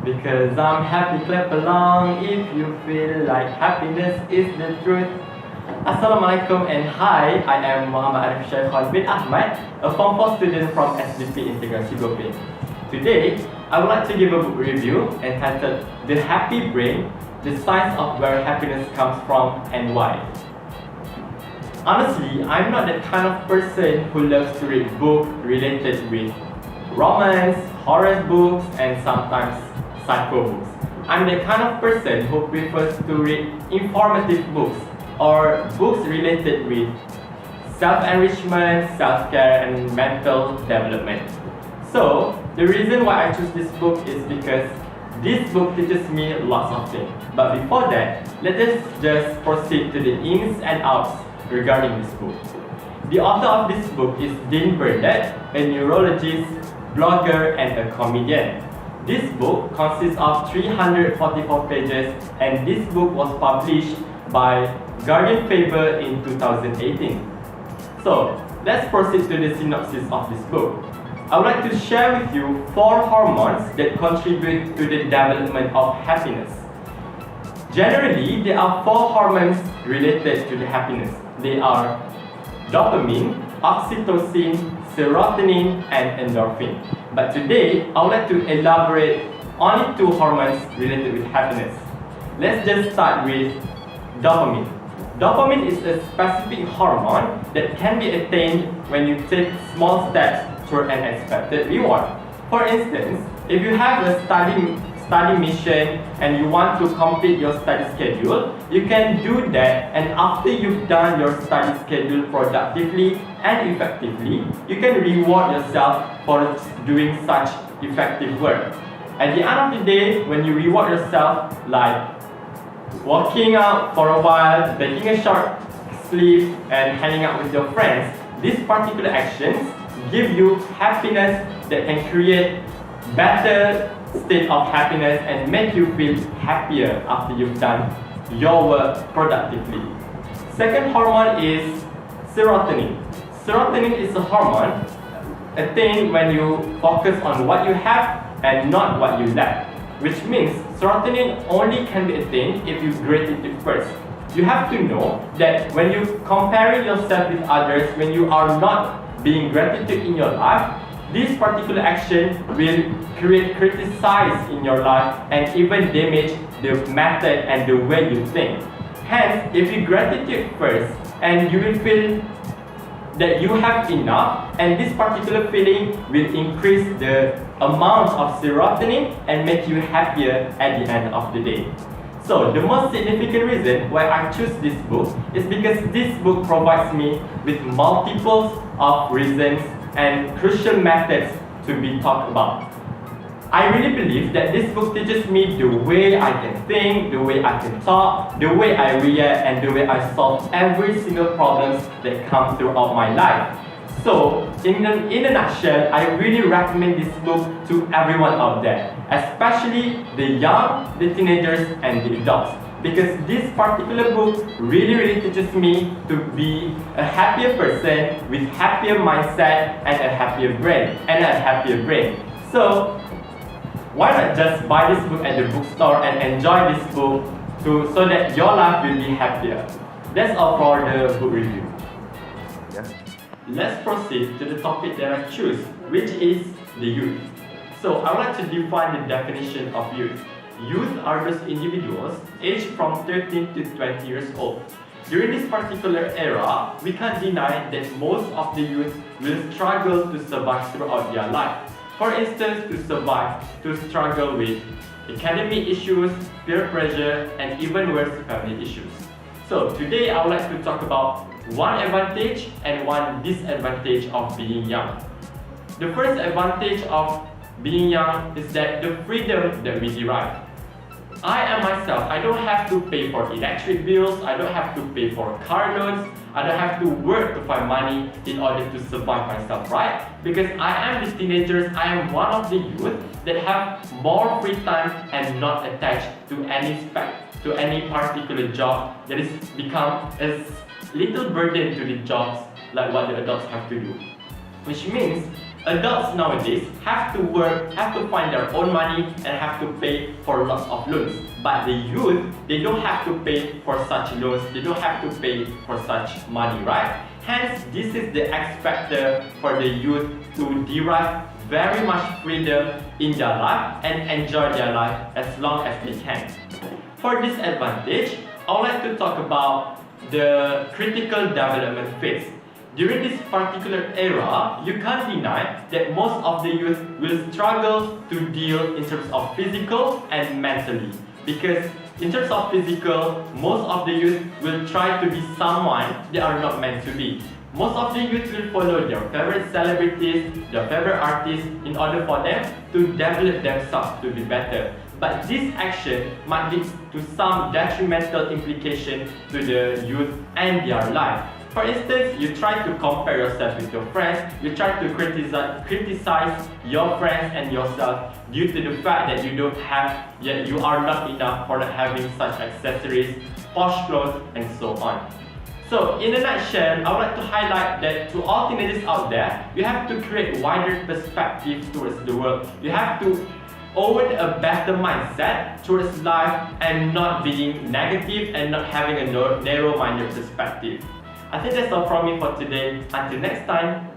Because I'm happy, clap along if you feel like happiness is the truth. Assalamualaikum and hi, I am Muhammad Arif Shaikhan bin Ahmad, a Form 4 student from SBPI Integrasi GOPENG. Today, I would like to give a book review entitled The Happy Brain, The Science of Where Happiness Comes From and Why. Honestly, I'm not that kind of person who loves to read books related with romance, horror books, and sometimes psycho books. I'm the kind of person who prefers to read informative books or books related with self-enrichment, self-care, and mental development. So, the reason why I choose this book is because this book teaches me lots of things. But before that, let us just proceed to the ins and outs regarding this book. The author of this book is Dean Burnett, a neurologist, blogger, and a comedian. This book consists of 344 pages, and this book was published by Guardian Faber in 2018. So, let's proceed to the synopsis of this book. I would like to share with you 4 hormones that contribute to the development of happiness. Generally, there are 4 hormones related to the happiness. They are dopamine, oxytocin, serotonin, and endorphin. But today, I would like to elaborate only 2 hormones related with happiness. Let's just start with dopamine. Dopamine is a specific hormone that can be attained when you take small steps toward an expected reward. For instance, if you have a study mission and you want to complete your study schedule, you can do that, and after you've done your study schedule productively and effectively, you can reward yourself for doing such effective work. At the end of the day, when you reward yourself, like walking out for a while, taking a short sleep, and hanging out with your friends, these particular actions give you happiness that can create better state of happiness and make you feel happier after you've done your work productively. Second hormone is serotonin. Serotonin is a hormone attained when you focus on what you have and not what you lack, which means serotonin only can be attained if you gratitude first. You have to know that when you compare yourself with others, when you are not being gratitude in your life, this particular action will create criticize in your life and even damage the method and the way you think. Hence, if you gratitude first, and you will feel that you have enough, and this particular feeling will increase the amount of serotonin and make you happier at the end of the day. So, the most significant reason why I choose this book is because this book provides me with multiples of reasons and crucial methods to be talked about. I really believe that this book teaches me the way I can think, the way I can talk, the way I react, and the way I solve every single problem that comes throughout my life. So, in a nutshell, I really recommend this book to everyone out there, especially the young, the teenagers, and the adults. Because this particular book really teaches me to be a happier person with happier mindset and a happier brain. So, why not just buy this book at the bookstore and enjoy this book so that your life will be happier. That's all for the book review. Yeah. Let's proceed to the topic that I choose, which is the youth. So, I would like to define the definition of youth. Youth are those individuals aged from 13 to 20 years old. During this particular era, we can't deny that most of the youth will struggle to survive throughout their life. For instance, to struggle with academic issues, peer pressure, and even worse, family issues. So today I would like to talk about one advantage and one disadvantage of being young. The first advantage of being young is that the freedom that we derive. I am myself, I don't have to pay for electric bills, I don't have to pay for car loans, I don't have to work to find money in order to survive myself, right? Because I am the teenagers, I am one of the youth that have more free time and not attached to any particular job that is become a little burden to the jobs like what the adults have to do. Which means Adults nowadays have to work, have to find their own money, and have to pay for lots of loans. But the youth, they don't have to pay for such loans, they don't have to pay for such money, right? Hence, this is the X factor for the youth to derive very much freedom in their life and enjoy their life as long as they can. For this advantage, I would like to talk about the critical development phase. During this particular era, you can't deny that most of the youth will struggle to deal in terms of physical and mentally. Because in terms of physical, most of the youth will try to be someone they are not meant to be. Most of the youth will follow their favorite celebrities, their favorite artists in order for them to develop themselves to be better. But this action might lead to some detrimental implication to the youth and their life. For instance, you try to compare yourself with your friends, you try to criticize your friends and yourself due to the fact that you are not enough for having such accessories, posh clothes, and so on. So, in a nutshell, I would like to highlight that to all teenagers out there, you have to create wider perspective towards the world. You have to own a better mindset towards life and not being negative and not having a narrow-minded perspective. I think that's all from me for today. Until next time.